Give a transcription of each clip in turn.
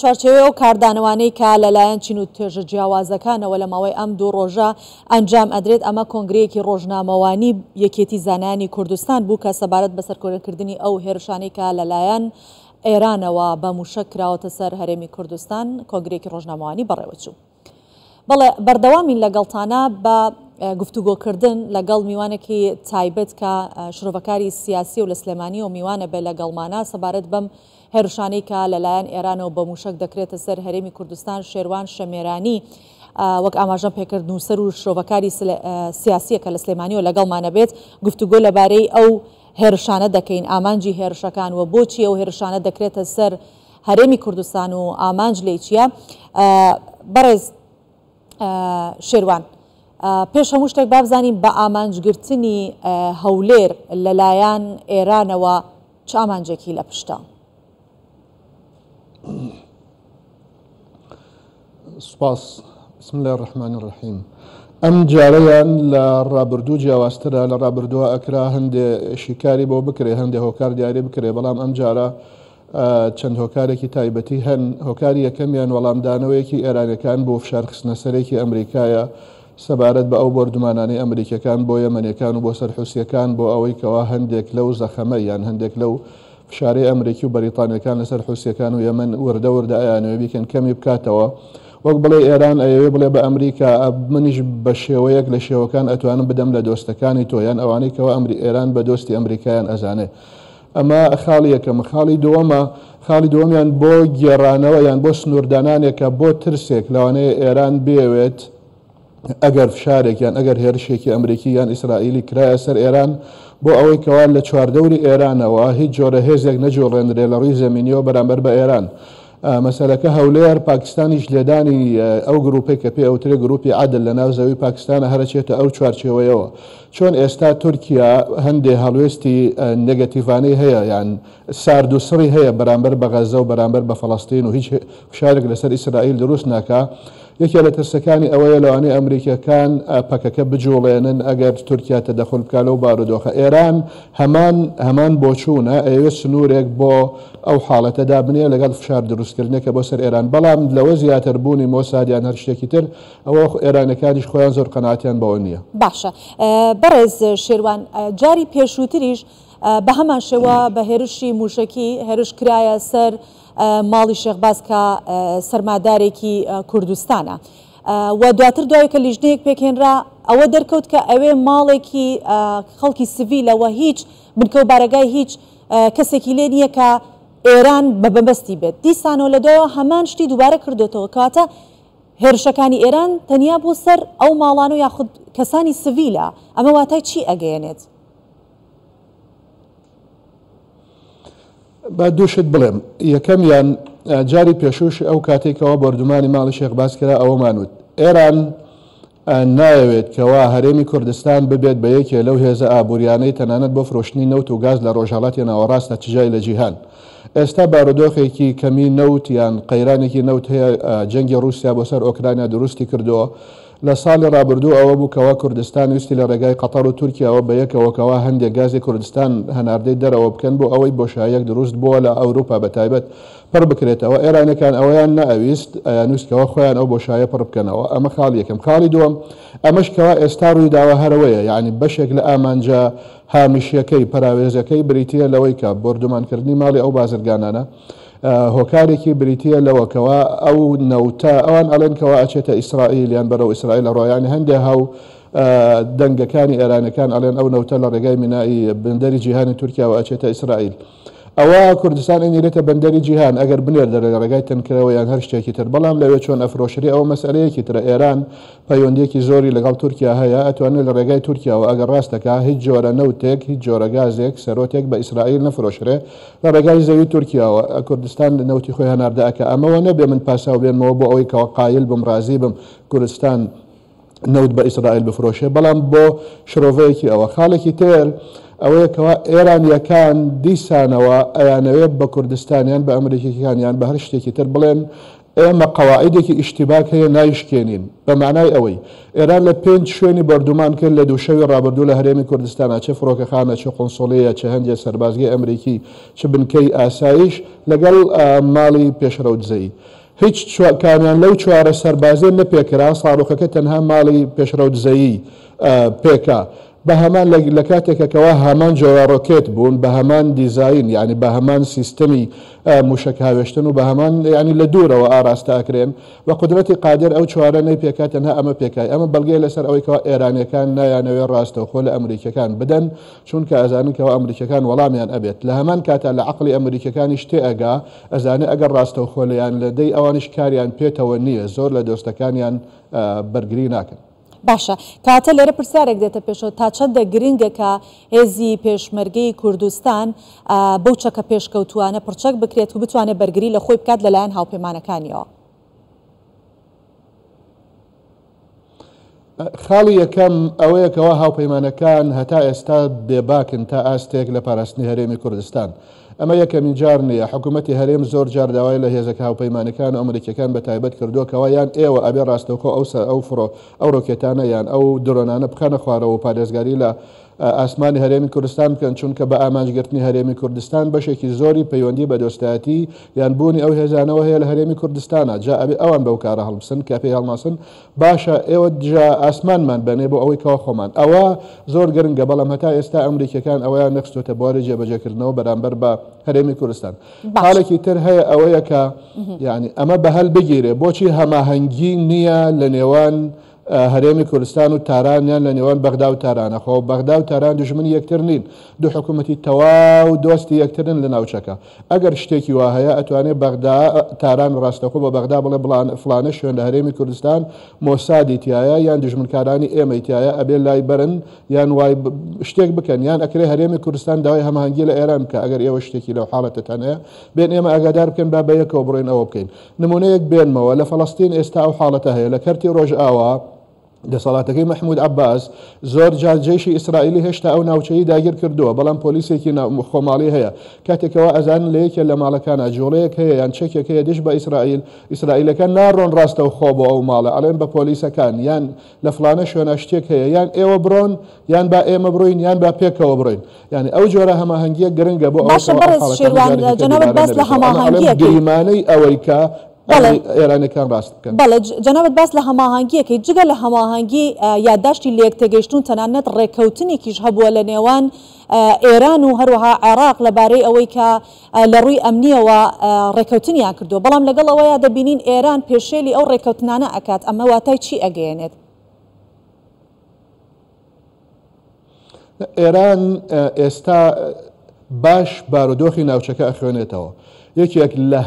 چارچێوەیە و کاردانەوانەی کە لەلایەن چین و توێژە جیاوازەکانەوە لە ماوەی ئەم دوو ڕۆژە ئەنجام ئەدرێت. ئەمە کۆنگرەیەکی ڕۆژنامەوانی یەکێتی زانایانی کوردستان بوو کە سەبارەت بە سەرکۆنکردنی ئەو هێرشانەی کە لەلایەن ئێرانەوە بە موشک کراوەتە سەر هەرێمی کوردستان. کۆنگرەیەکی ڕۆژنامەوانی بەڕێوەچوو. بەڵێ بەردەوامین لەگەڵتانە بە گفتوگۆکردن لەگەڵ میوانێکی تایبەت کە شرۆڤەکاری سیاسی و لە سلێمانی و میوانە بێ لەگەڵمانە سەبارەت بەم هێرشانەی کە لەلایەن ئێرانەوە بە موشک دەکرێتە سەر هەرێمی کوردستان. شێروان شەمێرانی وەک ئاماژەم پێکرد نووسەر و شرۆڤەکاری سیاسیە کە لە سلێمانیەوە لەگەڵمانە بێت گفتوگۆ لەبارەی ئەو هێرشانە دەکەین، ئامانجی هێرشەکان و بۆچی ئەو هێرشانە دەکرێتە سەر هەرێمی کوردستان و ئامانج لێ چییە. بەڕێز شێروان، پێش هەموو شتێک بابزانین بە ئامانجگرتنی هەولێر لەلایەن ئێرانەوە چ ئامانجێکی لە پشتە؟ سپاس. بسم الله الرحمن الرحیم. ئەم جارەیان لە ڕابردوو جیاوازترە لە ڕابردووە ئەکرا هەندێ شیکاری بۆ بکرێ، هەندێک هۆکار دیاری بکرێ، بەڵام ئەم جارە چەند هۆکارێکی تایبەتی هەن. هۆکاری یەکەمیان وەڵامدانەوەیەکی ئێرانەکان بۆ فشارخستنە سەرێکی ئەمریکایە سەبارەت بە ئەو بۆردمانانەی ئەمریکەکان بۆ یەمەنیەکان و بۆ سەرحوسیەکان بۆ ئەوەی کەوا هەندێک لەو زەخەمە یان هەندێک لەو فشارەی ئەمریکی و بەریتانیەکان لەسەر حوسیەکان و یەمەن وردە ئەیانەوە بیکەن کەمی بکاتەوە. وەک بڵێ ئێران ئەوێ بڵێ بە ئەمریکا منیش بە شێوەیەک لە شێوەکان ئەتوانم بدەم لە دۆستەکانی تۆیان ئەوانەی کەەوە ئێران بە دۆستی ئەمریکایان ئەزانێ. ئەمە خاڵی یەکەمە. خاڵی دووەمە، خاڵی دووەمیان بۆ گێڕانەوە یان بۆ سنووردانانێکە بۆ ترسێک لەوانەیە ئێران بێوێت ئەگەر فشارێک یان ئەگەر هێرشێکی ئەمریکی یان ئیسرائیلی کرایە سەر ئێران بۆ ئەوەی کەوا لە چواردەوری ئێرانەوە هیچ جۆرە هێزێک نەجۆڵێنرێ لە ڕووی زەمینیەوە بەرامبەر بە ئێران. مەسەلەکە هەولێر پاکستانیش لێدانی ئەو گروپی کە پێ ئەوترێ گروپی عادل لە ناو زەوی پاکستانە هەرچێتە ئەو چوارچێوەیەوە. چۆن ئێستا تورکیا هەندێ هەڵوێستی نێگەتیڤانەی هەیە یان سارد و سڕی هەیە بەرامبەر بە غەزە و بەرامبەر بە فەڵەستین و هیچ فشارێک لەسەر ئیسرائیل دروست ناکا. یەکێ لە ترسەکانی ئەوەیە لەوانەیە ئەمریکەکان پەکەکە بجوڵێنن ئەگەر تورکیا تەدەخل بکات لەو بارودۆخە. ئێران هەمان بۆچوونە ئەوێ سنوورێک بۆ ئەو حاڵەتەدا بنێ لەگەڵ فشار دروستکردنێکە بۆ سەر ئێران. بەڵام لەوە زیاتر بوونی مۆسادیان هەر شتێکی تر ئەوە ئێرانەکانیش خۆیان زۆر قەناعەتیان بەوە نییە. باشە. بەڕێز شێروان، جاری پێشووتریش بە هەمان شێوە بە هێرشی موشکی هێرش کرایە سەر ماڵی شێخباز کە سەرمادارێکی کوردستانە و دواتر دوای کە لیژنەیەک پێکهێنرا ئەوە دەرکەوت کە ئەوێ ماڵێکی خەڵکی سڤیلەوە هیچ بنکە و بارەگای هیچ کەسێکی لێ نییە کە ئێران بە بەبەستی بێت. دیسانەوە لەدەوە هەمان شتی دووبارە کردوێتەوە کاتە هێرشەکانی ئێران تەنیا بۆ سەر ئەو ماڵان و یاخود کەسانی سڤیلە. ئەمە واتای چی ئەگەیەنێت؟ با دووشت بڵێم. یەکەمیان جاری پێشوش ئەو کاتێکەوە بەردومانی ماڵی شێخباز کرا ئەوەمانوت ئێران نایەوێت کەوا هەرێمی کوردستان ببێت بە یەکێ لەو هێزە ئابوووریانەی تەنانەت بۆ فرۆشتنی نەوت و گاز لە ڕۆژهەڵاتی ناوەڕاستە چجای لە جیهان. ئێستا بارودۆخێکی کەمی نەوت یان قەیرانێکی نەوت هەیە جەنگی رووسیا بۆ سەر ئۆکرانیا دروستی کردووە. لە ساڵی ڕابردوو ئەوە بوو کەوا کوردستان ویستی لە ڕێگای قەتەر و تورکیاوە بە یەکەوەکەوە هەندێک گازی کوردستان هەناردەی دەرەوە بکەن بۆ ئەوەی بۆشاییەک دروست بووە لە ئەوروپا بە تایبەت پڕ بکرێتەوە. ئێرانەکان ئەوەیان نەئەویست نووسکەوە خۆیان ئەو بۆشایە پڕ بکەنەوە. ئەمە خاڵی یەکەم. خاڵی دووەم ئەمەش کەوا ئێستا ڕووی داوە هەرەوەیە، یعنی بەشێک لە ئامانجە هامیشیەکەی پەراوێزەکەی بریتە لەوەی کە بۆردومانکردنی ماڵی ئەو بازرگانانە هۆکارێکی بریتە لەوەکەوە ئەو نەوتە ئەوان ئەڵێنکەوە ئەچێتە ئیسرائیل یان بەرەو ئیسرائیل لە ڕۆیانی هەندێک هاو دەنگەکانی ئێرانەکان ئەڵێن ئەو نەوتە لە ڕێگای مینایی بەندەری جیهانی تورکیاوە ئەچێتە ئیسرائیل. ئەوە کوردستان ئەنیرێتە بەندەری جیهان ئەگەر بنێر دەرە لە ڕێگای تەنکرەوە یان هەر شتێکی تر. بەڵام لەوێ چۆن ئەفرۆشری ئەوە مەسئلەیەکی ترە. ئێران پەیوەندیەکی زۆری لەگەڵ تورکیا هەیە، ئەتوانێت لە ڕێگای تورکیاوە ئەگەر ڕاستەکە هیچ جۆرە نەوتێک هیچ جۆرە گازێک سەرۆتێک بە ئیسرائیل نەفرۆشرێ لە ڕێگای زەوی تورکیاوە. کوردستان نەوتی خۆی هەناردەکە. ئەمەوە نەبێ من پاساو بێنمەوە بۆ ئەوەی کەوا قایل بم ڕازی بم کوردستان نەوت بە ئیسرائیل بفرۆشێ، بەڵام بۆ شرۆڤەیەکی ئەوە. خاڵێکی تر ئەوەیە کەوا ئێرانیەکان دیسانەوە ئەیانەوێت بە کوردستانیان بە ئەمریکیەکانیان بە هەر شتێکی تر بڵێن ئێمە قەواعیدێکی ئیشتیباک هەیە نایشکێنین بە معنای ئەوەی ئێران لە 5 شوێنی بەردومان کرد لە دوو شەوی ڕابردوو لە هەرێمی کوردستانە چه فڕۆکەخانە چه قۆنسۆڵەیە چه هەندێک سەربازگەی ئەمریکی چه بنکەی ئاسایش لەگەڵ ماڵی پێشرەوت دزەی هیچ کامیان لەو چوارە سەربازێ نەپێکرا ساڕۆکەکە تەنها ماڵی پێشرەوت دزەیی پێکا بە هەمان لە کاتێکەکەوە هەمان جۆڕۆکێت بوون بە هەمان دیزاین یعنی بە هەمان سیستەمی موشک هاوێشتن و بە هەمان ینی لە دوورەوە ئاراستە ئەکرێن و قدرەتی قادر ئەو چوارە نەی پێکات تەنها ئەمە پێکای ئەمە بەڵگەی لەسەر ئەوەیەوە ئێرانیەکان نایانەوێ ڕاستەوخۆ لە ئەمریکەکان بدەن چونکە ئەزاننکەوە ئەمریکەکان وەڵامیان ئەبێت لە هەمان کاتا لە عقلی ئەمریکەکانی شتێ ئەگا ئەزانێ ئەگەر ڕاستەوخۆ لەیان لە دەی ئەوانش کاریان پێێتەوە نییە زۆر لە دۆستەکانیان بەرگری ناکەن. باشە کاتە لێرە پرسیارێک دێتە پێشەوە تا چەندە گرنگە کە هێزی پێشمەرگەی کوردستان بەو چەکە پێشکەوتوانە پرچەک بکرێت و بتوانێت بەرگری لە خۆی بکات لەلایەن هاوپەیمانەکانیەوە. خاڵی یەکەم ئەوەیەکەوە هاوپەیمانەکان هەتا ئێستا بێباکن تا ئاستێک لە پاراستنی هەرێمی کوردستان. ئەمە یەکەمین جار نییە حکوومەتی هەرێم زۆر جار داوای لە هێزەکە هاوپەیمانەکان و ئەمریکەکان بە تایبەت کردووەکەوە یان ئێوە ئەبێ ڕاستەوخۆ ئەو ڕۆکێتانە یان ئەو درۆنانە بخەنە خوارەوە و پارێزگاری لە ئاسمانی هەرێمی کوردستان بکەن چونکە بە ئامانجگرتنی هەرێمی کوردستان بەشێکی زۆری پەیوەندی بە دۆستایەتی یان بوونی ئەو هێزانەوە هەیە لە هەرێمی کوردستانە جا ئەبێ ئەوان بەو کارە هەڵبسن کە پێی هەڵماسن باشە ئێوە جا ئاسمانمان بەنێ بۆ ئەوەی کەوا خۆمان ئەوە زۆر گرنگە بەڵام هەتا ئێستا ئەمریکەکان ئەوەیان نەخستۆتە بواری جێبەجێکردنەوە بەرامبەر بە هەرێمی کوردستان. حاڵێکی تر هەیە ئەوەیە کە یعنی ئەمە بە هەل بگیرێ بۆچی هەماهەنگی نییە لە نێوان هەرێمی کوردستان و تارانیان لە نێوان بەغدا و تارانە خۆ بەغدا و تاران دژمنی یەکتر نین دوو حکوومەتی تەواو دۆستی یەکترن لە ناوچەکە ئەگەر شتێکی وا هەیە ئەتوانێت بەغدا تاران ڕاستەخۆ بە بەغدا بڵێ فلانە شوێن لە هەرێمی کوردستان مۆسادی تایە یان دژمنکارانی ئێمەی تایە ئەبێ لای بەرن یان وای شتێک بکەن یان ئەکرێ هەرێمی کوردستان داوای هەماهەنگی لە ئێران کە ئەگەر ئێوە شتێکی لەو حاڵەتتان هەیە بێن ئێمە ئاگادار بکەن با بەیەکەوە بڕێن ئەوە بکەین نمونەیەک بێنمەوە لە فەڵەستین ئێستا ئەو حاڵەتە هەیە لە کەرتی ڕۆژئاوا دەسەڵاتەکەی محمود عباس زۆر جار جێشی ئیسرائیلی هێشتا ئەو ناوچەی داگیر کردووە بەڵام پۆلیسێکی خۆماڵی هەیە کاتێکەوە ئەزان لە یەکێ لە ماڵەکانە جۆڵەیەک هەیە یان چەکێک هەیە دش بە ئیسرائیلەکە ناڕۆن ڕاستە و خۆ بۆ ئەو ماڵە ئەڵێن بە پۆلیسەکان یان لە فلانە شوێنە شتێک هەیە یان ئێوە بڕۆن یان با ئێمە بڕۆین یان با پێکەوە بڕۆین یعنی ئەو جۆرە هەماهەنگیە گرنگە بۆ ئەوەی ئەوەی کە ئێرانەکان ڕاست بکەن. بەڵێ جەنابەت باس لە هەماهەنگیەکەی جگە لە هەماهەنگی یادداشتی لە یەکتەگەیشتون تەنانەت ڕێککەوتنێکیش هەبووە لە نێوان ئێران و هەروەها عێراق لەبارەی ئەوەی کە لە ڕووی ئەمنیەوە ڕێککەوتنیان کردووە بەڵام لەگەڵ ئەوەیە دەبینین ئێران پێشێلی ئەو ڕێککەوتنانە ئەکات ئەمە واتای چی ئەگەیەنێت؟ ئێران ئێستا باش بارودۆخی ناوچەکە ئەخوێنێتەوە یەکێک لە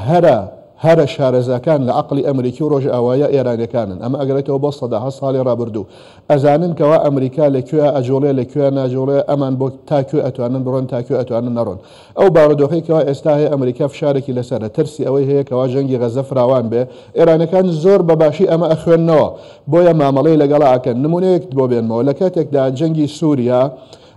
هەرە شارەزاکان لە عقلی ئەمریکی و ڕۆژ ئاوایە ئێرانەکانن ئەمە ئەگەرێتەوە بۆ ١٠ ساڵی ڕابردوو ئەزانن کەوا ئەمریکا لەکوێ ئەجۆڵێ لەکوێ ناجۆڵێ ئەمان بۆ تاکوێ ئەتوانن بڕۆن تاکوێ ئەتوانن نەڕۆن ئەو بارودۆخەیەکەوە ئێستا هەیە ئەمریکا فشارێکی لەسەرە ترسی ئەوەی هەیە کەوا جەنگی غەزە فراوان بێ ئێرانەکان زۆر بەباشی ئەمە ئەخوێننەوە بۆیە مامەڵەی لەگەڵا ئەکەن نمونەیەک بۆ بێنمەوە لە کاتێکدا جەنگی سووریا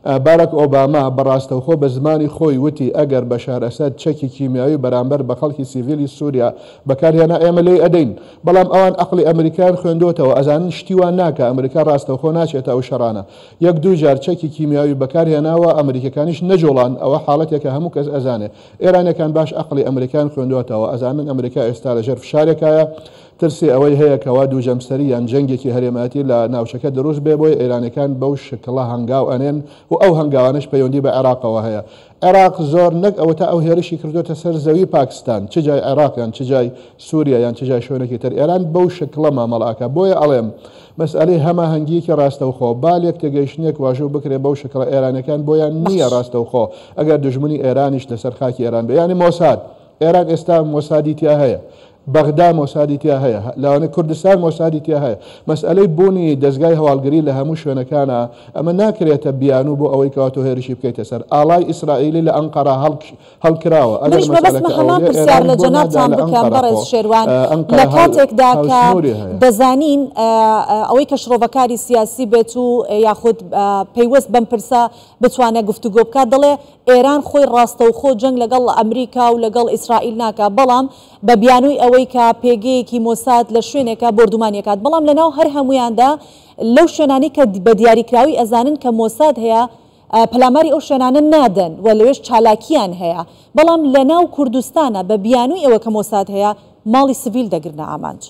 باراک ئۆباما بەڕاستەوخۆ بە زمانی خۆی وتی ئەگەر بەشار ئەسەد چەکی کیمیاوی بەرامبەر بە خەڵکی سیڤیلی سووریا بەکارهێنا ئێمە لێ ئەدەین بەڵام ئەوان عقلی ئەمریکان خوێندوتەوە ئەزانن شتیوان ناکە ئەمریکا ڕاستەوخۆ ناچێتە ئەو شەڕانە یەک دوو جار چەکی کیمیاوی بەکارهێناوە ئەمریکەکانیش نەجۆڵان ئەوە حاڵەتێکە هەموو کەس ئەزانێ ئێرانەکان باش عقلی ئەمریکان خوێندوتەوە ئەزانن ئەمریکا ئێستا لەژێر فشارێکایە ترسی ئەوەی هەیە کەوا دوو جەمسەری یان جەنگێکی هەرێمەتی لە ناوچەکە دروست بێ بۆی ئێرانەکان بەو شکڵە هەنگاو ئەنێن و ئەو هەنگاوانش پەیوەندی بە عێراقەوە هەیە عێراق زۆر نەک ئەوە تا ئەو هێرشی کردوتە سەر زەوی پاکستان چ جای عێراق یان چ جای سووریا یان چ جای شوێنێکی تر ئێران بەو شکڵە مامەڵاکە بۆیە ئەڵێم مەسئلەی هەماهەنگیەکی ڕاستەوخۆ با لێکتەگەیشتنێک واژوو بکرێ بەو شکڵە ئێرانەکان بۆیان نییە ڕاستەوخۆ ئەگەر دژمنی ئێرانیش لەسەر خاکی ئێران بێ ینی مۆساد ئێران ئێستا مۆسادی تیا هەیە بەغدا مۆسادی تیا هەیە لەوانە کوردستان مۆسادی تیا هەیە مەسئلەی بوونی دەستگای هەواڵگری لە هەموو شوێنەکانە ئەمە ناکرێتە بیانوو بۆ ئەوەی کەواتۆ هێرشی بکەیتە سەر ئاڵای ئیسرائیلی لە ئەنقەرا هەڵکراوە هەمان پرسیار لە جەنابتان بکەم بەڕێز شێروان لە کاتێکدا کە دەزانین ئەوەی کە شڕۆڤەکاری سیاسی بێت و یاخود پەیوەست بەم پرسە بتوانێت گفتوگۆ بکات دەڵێ ئێران خۆی ڕاستەوخۆ جەنگ لەگەڵ ئەمریکا و لەگەڵ ئیسرائیل ناکات بەڵام بە بیانووی ئەوەی کە پێگەیەکی مۆساد لە شوێنێکە بردومانیەکات بەڵام لەناو هەر هەمویاندا لەو شوێنانی کە بە دیاریکراوی ئەزانن کە مۆساد هەیە پەلاماری ئەو شوێنانە نادەن و لەوێش چالاکیان هەیە بەڵام لەناو کوردستانە بە بیانووی ئەوە کە مۆساد هەیە ماڵی سڤیل دەگرنە ئامانج.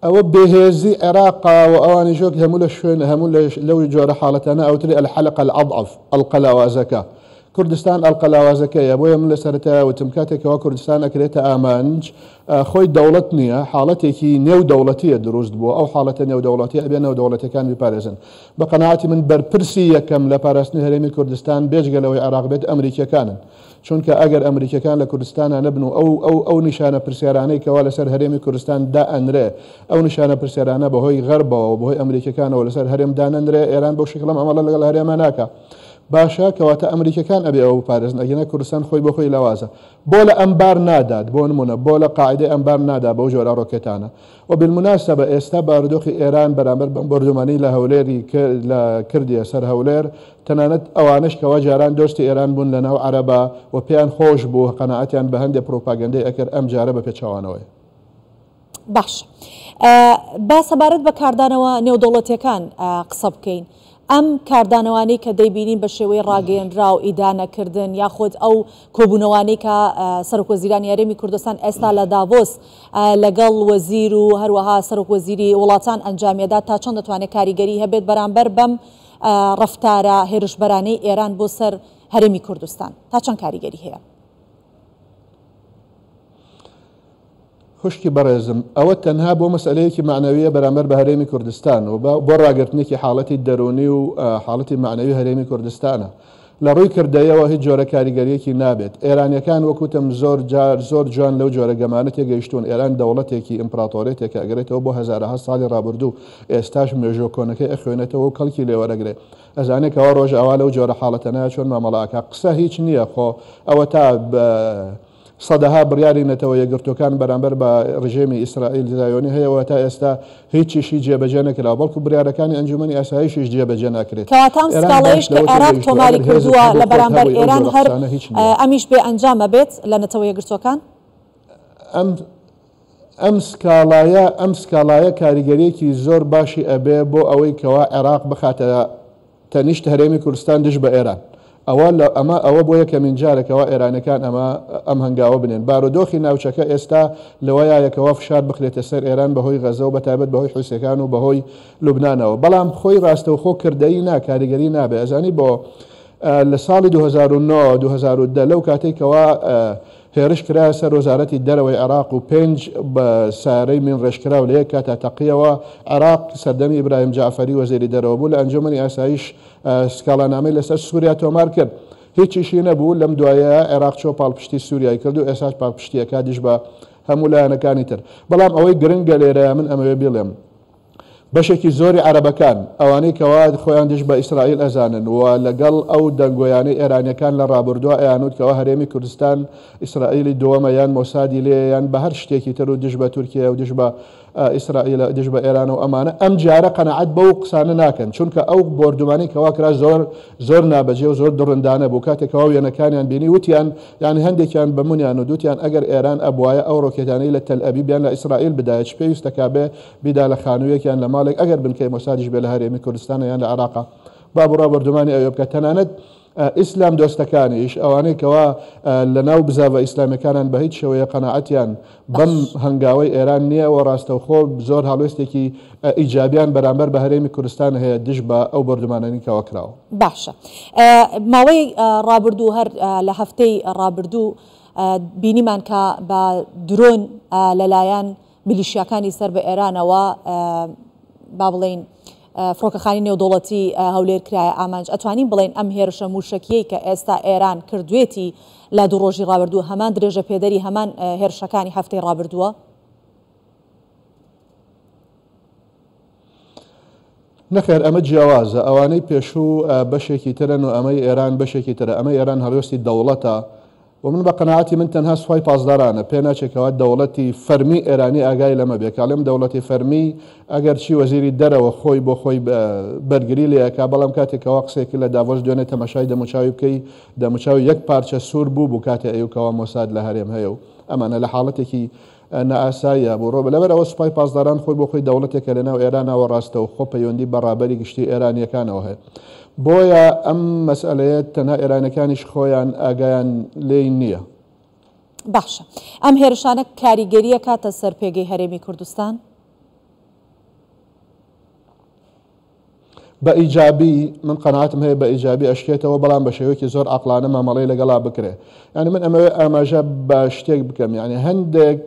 ئەوە بێهێزی عێراقا و ئەوانی ژۆک هەموو لە شوێن هەموو لەو جۆرە حاڵەتانە ئەوتری الحەلقە الأضعف ئەڵقەلاوازەکە کوردستان ئەڵقەلاوازەکەیە بۆیە من لە سەرەتا وتم کاتێکەوە کوردستان ئەکرێتە ئامانج خۆی دەوڵەت نییە حاڵەتێکی نێو دەوڵەتیە دروست بووە ئەو حاڵەتە نێو دەوڵەتی ئەبێ نێو دەوڵەتەکان بپارێزن بە قەناعەتی من بەرپرسی یەکەم لە پاراستنی هەرێمی کوردستان بێجگەلەوەی عێراق بێت ئەمریکیەکانن چونکە ئەگەر ئەمریکەکان لە کوردستانە نەبن و ئەو نیشانە پرسیارانەی کەوا لەسەر هەرێمی کوردستان دائەنرێ ئەو نیشانە پرسیارانە بەهۆی غەربەوە و بەهۆی ئەمریکەکانەوە لەسەر هەرێم دانەنرێ ئێران بەو شکلم ئەمەڵە لەگەڵ هەرێمە ناکە باشە کەواتە ئەمریکەکان ئەبێ ئەو پارێزن ئەگەنە کوردستان خۆی بە خۆی لاوازە بۆ لە ئەمبار نادات بۆ نمونە بۆ لە قاعدەی ئەمبار نادا بەو جۆرە ڕۆکێتانە و بالمناسبە ئێستا بارودۆخی ئێران بەرامبەر بەردومانی لە هەولێری لە کردیە سەر هەولێر تەنانەت ئەوانش کەوا جاران دۆستی ئێران بوون لە ناو عەرەبا و پێیان خۆش بوو قەناعەتیان بە هەندێک پرۆپاگەندەی ئەکرد ئەم جارە بە پێچەوانەوەی. باش با سەبارەت بە کاردانەوە نێودەوڵەتیەکان قسە بکەین. ئەم کاردانەوانەی کە دەیبینین بە شێوەی ڕاگەیەنرا و ئیدانەکردن یاخود ئەو کۆبوونەوانەی کە سەرۆکوەزیرانی هەرێمی کوردستان ئێستا لە داڤۆس لەگەڵ وەزیر و هەروەها سەرۆکوەزیری وڵاتان ئەنجامیەدا تا چۆن دەتوانێت کاریگەری هەبێت بەرامبەر بەم ڕەفتارە هێرشبەرانەی ئێران بۆ سەر هەرێمی کوردستان تا چەند کاریگەری هەیە؟ خوشکی بەڕێزم ئەوە تەنها بۆ مەسئلەیەکی معنەویە بەرامبەر بە هەرێمی کوردستان و بۆ ڕاگررتنێکی حاڵەتی دەرونی و حاڵەتی معنەوی هەرێمی کوردستانە لە ڕووی کردەیەوە هیچ جۆرە کاریگەریەکی نابێت ئێرانیەکان وەکوتم زۆر جوان لەو جۆرە گەمانە تێگەیشتون ئێران دەوڵەتێکی ئیمپراتۆرێتێکە ئەگرێتەوە بۆ هەزارەها ساڵی ڕابردوو ئێستاش مێژۆ کۆنەکەی ئەخوێنێتەوە و کەڵکی لێوەرەگرێت ئەزانێکەوە ڕۆژ ئەوا لەو جۆرە حاڵەتەنە چۆن مامەڵاکە قسە هیچ نییە خۆ ئەوە تا سەدەها بڕیاری نەتەوە یەکگرتوەکان بەرامبەر بە ڕژێمی ئیسرائیل زایۆنی هەیەەوە تا ئێستا هیچیشی جێبەجێ نەکراوە بەڵکو بڕیارەکانی ئەنجومەنی ئاساییشیش جێبەجێ ناکرێت کەواتە ئەم سکاڵەیەش کە عێراق تۆماری کردووە لە بەرامبەر ئێران هەر ئەمیش بێ ئەنجامە بێت لە نەتەوە یەکگرتوەکان ئەم سکاڵایە کاریگەریەکی زۆر باشی ئەبێ بۆ ئەوەی کەوا عێراق بخاتە تەنیشت هەرێمی کوردستان دژ بە ئێران ئەوە بۆ یەکەمین جارێکەوە ئێرانەکان ئەم هەنگاوە بنێن بارودۆخی ناوچەکە ئێستا لەوەیەکەوە فشار بخرێتە سەر ئێران بەهۆی غەزە و بەتایبەت بەهۆی حوسەکان و بەهۆی لوبنانەوە بەڵام خۆی ڕاستەوخۆ کردەی کاریگەری نابێ ئەزانی بۆ لە ساڵی 2009 لەو کاتێکەوە هێرش کرا سەر وەزارەتی دەرەوەی عێراق و 5 بە سارەی من ڕێژکرا و لە یەک کاتە تەقیەوە عێراق سەردەمی ئیبراهیم جعفەری وەزیری دەرەوە بوو لە ئەنجومەنی ئاسایش سکاڵانامەی لەسەر سووریا تۆمار کرد هیچیشی نەبوو لەم دوایە عێراق چۆ پاڵپشتی سووریای کرد و ئێساش پاڵپشتیەکە دژ بە هەموو لایەنەکانی تر بەڵام ئەوەی گرنگە لێرەیە من ئەمەوێ بڵێم بەشێکی زۆری عەرەبەکان ئەوانەی کەوا خۆیان دژ بە ئیسرائیل ئەزانن و لەگەڵ ئەو دەنگۆیانەی ئێرانیەکان لە ڕابردووە ئەیانوت کەەوە هەرێمی کوردستان ئیسرائیلی دووەمە یان مۆسادی لێ یان بە هەر شتێکی تر و دژ بە تورکیا و دژ بە ئیسرائیل دژ بە ئێران و ئەمانە ئەم جارە قەنەعەت بەو قسانە ناکەن چونکە ئەو بردومانی کەواکرا زۆر نابەجێ و زۆر دڕندانە بوو کاتێکەوە وێنەکانیان بینی وتیان یان هەندێکیان بەمونیان و دوتیان ئەگەر ئێران ئەبوایە ئەو ڕۆکێتانەی لە تەل ئەبیب یان لە ئیسرائیل بدایەت پێویستەکە بێ بیدا لە خانوویەکیان لە ماڵێک ئەگەر بنکەی مۆسادیش بێ لە هەرێمی کوردستانە یان لە عێراق با بڕا بردومانی ئەوێ بکە تەنانەت ئیسلام دۆستەکانیش ئەوانەی کەوا لە ناو بزاوە ئیسلامیەکانان بە هیچ شێوەیە قەناعەتیان بەم هەنگاوەی ئێران نییە و ڕاستەوخۆ زۆر هەڵوێستێکی ئیجابیان بەرامبەر بە هەرێمی کوردستان هەیە دژ بە ئەو بردومانانی کەوا کراوە. باشە ماوەی ڕابردوو هەر لە هەفتەی ڕابردوو بینیمان کە بە درۆن لەلایەن میلیشیاکانی سەر بە ئێرانەوە با بڵێن فڕۆکەخانی نێودوڵەتی هەولێر کرایە ئامانج ئەتوانین بڵێن ئەم هێرشە موشکیەی کە ئێستا ئێران کردوێتی لە دوو ڕۆژی ڕابردووە هەمان درێژە پێدەری هەمان هێرشەکانی هەفتەی ڕابردووە؟ نەخێر ئەمە جیاوازە ئەوانەی پێشوو بەشێکی ترن و ئەمەی ئێران بەشێکی ترە ئەمە ئێران هەڵوێستی دەوڵەتە ومن بقناعتي من تنها سوای پاسدارانە پێ ناچێکەوە دەوڵەتی فەرمی ئێرانی ئاگای لەمە بێ کاڵێم دەوڵەتی فەرمی ئەگەر چی وەزیری دەرەوە خۆی بۆ خۆی بەرگری لەیەکا بەڵام کاتێکەوە قسێکی لە داڤۆس دوێنێ تەماشای دەموچاوی بکەی دەموچاوی یەک پارچە سوور بوو کاتێ ئەیوکەوە مۆساد لە هەرێم هەیە و ئەمانە لە حاڵەتێکی نائاساییە بۆ ڕۆ لەبەرەوە سوپای پاسداران خۆی بۆ خۆی دەوڵەتێکە لەناو ئێرانەوە ڕاستەوە خۆ پەیوەندی بەڕابەری گشتی ئێرانیەکانەوە هەیە بۆیە ئەم مەسئلەیە تەنها ئێرانەکانیش خۆیان ئاگایان لێی نییە. باشە ئەم هێرشانە کاریگەریە کاتە سەر پێگەی هەرێمی کوردستان؟ بە ئیجابی من قەناعەتم هەیە بە ئیجابی ئەشکێتەوە بەڵام بە شێوەیەکی زۆر عەقڵانە مامەڵەی لەگەڵا بکرێ یعنی من ئەمەوێ ئاماژە بە شتێک بکەم یعنی هەندێک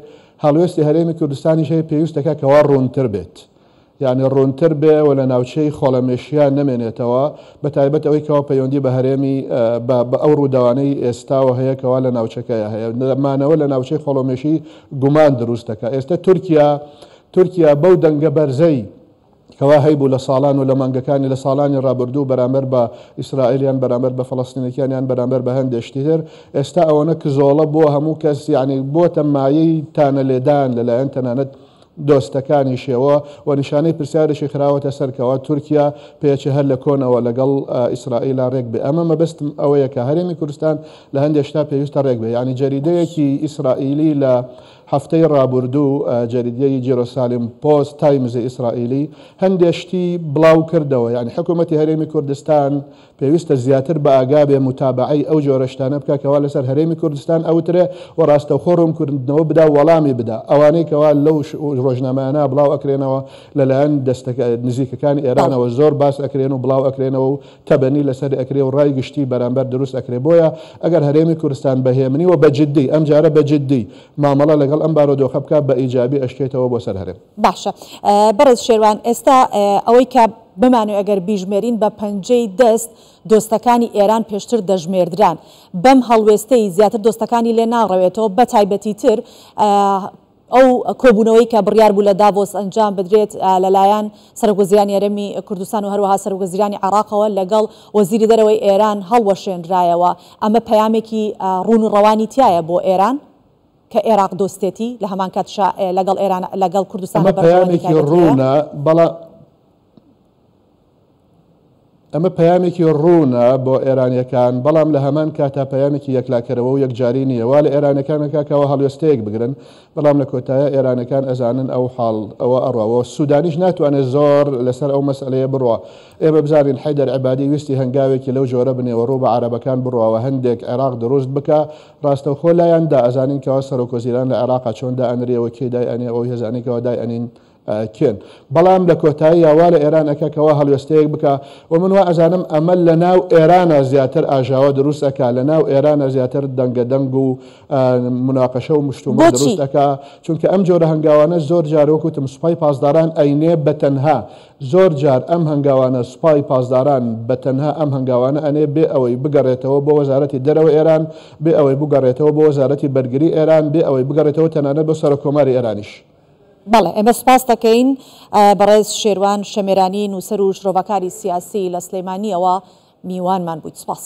هەڵوێستی هەرێمی کوردستانیش هەیە پێویستەکە کەوا ڕوونتر بێت یعنی ڕوونتر بێ و لە ناوچەی خۆڵەمێشیان نمێنێتەوە بە تایبەت ئەوەی کەوا پەیوەندی بە هەرێمی بە ئەو ڕووداوانەی ئێستاوە هەیە کەوا لە ناوچەکەیە هەیە مانەوە لە ناوچەی خۆڵەمێشی گومان دروست دەکات ئێستا تورکیا بەو دەنگە بەرزەی کەوا هەیبوو لە ساڵان و لە مانگەکانی لە ساڵانی ڕابردوو بەرامبەر بە ئیسرائیلیان بەرامبەر بە فەڵەستینەکانیان بەرامبەر بە هەندێک شتی تر ئێستا ئەوەنە کزۆڵە بۆ هەموو کەس یعنی بۆتە مایەی تانە لێدان لەلایەن تەنانەت دۆستەکانی شێوە و نیشانەی پرسیارێکی خراوەتە سەرکەوە تورکیا پێچە هەر لە کۆنەوە لەگەڵ ئیسرائیل ڕێک بێ ئەمە مەبەستم ئەوەیە کە هەرێمی کوردستان لە هەندێک شتا پێویستە ڕێک بێ یعنی جەریدەیەکی ئیسرائیلی لە هەفتەی ڕابردوو جەریدەی جێرۆسالیم پۆست تایمزی ئیسرائیلی هەندێک شتی بڵاو کردەوە یعنی حکوومەتی هەرێمی کوردستان پێویستە زیاتر بە ئاگابێ متابعی ئەو جۆرە شتانە بکە کەوا لەسەر هەرێمی کوردستان ئەوترێ و ڕاستەوخۆ ڕوونکردنەوە بدا وەڵامی بدا ئەوانەی کەوا لەو ڕۆژنامەیانە بڵاو ئەکرێنەوە لەلایەن نزیکەکانی ئێرانەوە زۆر باس ئەکرێن و بڵاو ئەکرێنەوە و تەبەنی لەسەر ئەکرێ و ڕای گشتی بەرامبەر دروست ئەکرێ بۆیە ئەگەر هەرێمی کوردستان بەهێمنی و بەجددی ئەم جارە بەجددی مامەڵە لەگەڵ ئەم بارودۆخە بکات بە ئیجابی ئەشکێتەوە بۆ سەر هەرێم. باشە بەڕێز شێروان ئێستا ئەوەی کە بمانوێ ئەگەر بیژمێرین بە پەنجەی دەست دۆستەکانی ئێران پێشتر دەژمێردران بەم هەڵوێستەی زیاتر دۆستەکانی لێ ناڕەوێتەوە بە تایبەتی تر ئەو کۆبوونەوەی کە بڕیار بوو لە داڤۆس ئەنجام بدرێت لەلایەن سەرۆکوەزیرانی هەرێمی کوردستان و هەروەها سەرۆکوەزیرانی عێراقەوە لەگەڵ وەزیری دەرەوەی ئێران هەڵوەشێنرایەوە ئەمە پەیامێکی ڕوون و ڕەوانی تایە بۆ ئێران کە عێراق دۆستێتی لە هەمان کاتشا لەگەڵ ئێران لەگەڵ کوردستان پەیامێکی ڕوونە ئەمە پەیامێکی ڕوونە بۆ ئێرانیەکان بەڵام لە هەمان کاتا پەیامێکی یەکلاکەرەوە و یەکجاری نییە وا لە ئێرانەکانەکەەوە هەڵوێستەیەک بگرن بەڵام لە کۆتایە ئێرانەکان ئەزانن ئەو حاڵ ئەوە ئەڕەوە سوودانیش ناتوانێت زۆر لەسەر ئەو مەسئلەیە بڕوە ئێمە بزانین حەیدەر عیبادی ویستی هەنگاوێکی لەو جۆرە بنێوە ڕوو بە عەرەبەکان بڕەوە هەندێک عێراق دروست بکە ڕاستەوخۆ لایەندا ئەزانین کەەوە سەرۆکوەزیران لە عێراقا چۆن دائەنرێەوە کێ دایئەنێ ئەوەی هێزانێکەوە دایئەنین کێن بەڵام لە کۆتایی یاوا لە ئێرانەکەکەەوە هەڵوێستەیەک بکە و من وا ئەزانم ئەمە لە ناو ئێرانە زیاتر ئاژاوە دروست ئەکا لە ناو ئێرانە زیاتر دەنگەدەنگ و مناقەشە و مشتومە دروست ئەکا چونکە ئەم جۆرە هەنگاوانە زۆر جارۆکوتم سوپای پاسداران ئەینێ بەتەنها زۆر جار ئەم هەنگاوانە سوپای پاسداران بەتەنها ئەم هەنگاوانە ئەنێ بێ ئەوەی بگەڕێتەوە بۆ وەزارەتی دەرەوە ئێران بێ ئەوەی بگەڕێتەوە بۆ وەزارەتی بەرگری ئێران بێ ئەوەی بگەڕێتەوە تەنانەت بۆ سەرۆکۆماری ئێرانیش. بەڵێ ئێمە سپاس دەکەین بەڕێز شێروان شەمێرانی نووسەر و شرۆڤەکاری سیاسی لە سلەیمانیەوە میوانمان بوویت سپاس.